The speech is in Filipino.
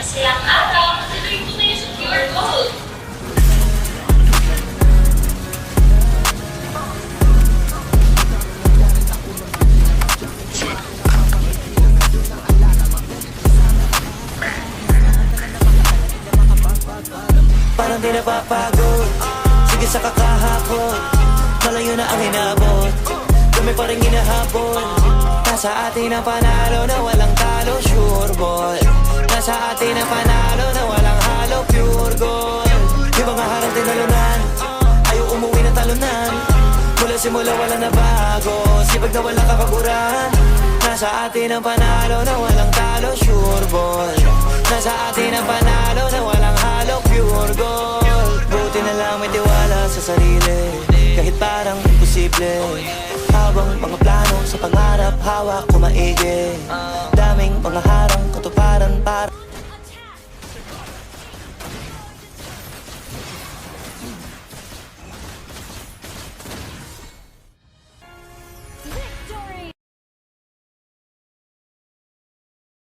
masayang araw, tuloy mo na yung pure gold. Parang di napapagod, sige sa kakahapon, malayo na ang hinabot, kami pa rin hinahabol. Nasa atin ang panalo na walang talo, sure ball. Nasa atin ang panalo na walang halo, pure gold. Yung mga harang tinalunan, ayaw umuwi na talunan. Mula simula wala na bago, sipag na walang kapaguran. Nasa atin ang panalo na walang talo, sure ball. Nasa atin ang panalo na walang halo, pure gold. Buti na lang may tiwala sa sarili, kahit parang imposible. Habang mga plano sa pangarap, hawak ko maigi. Daming mga harang katuparan para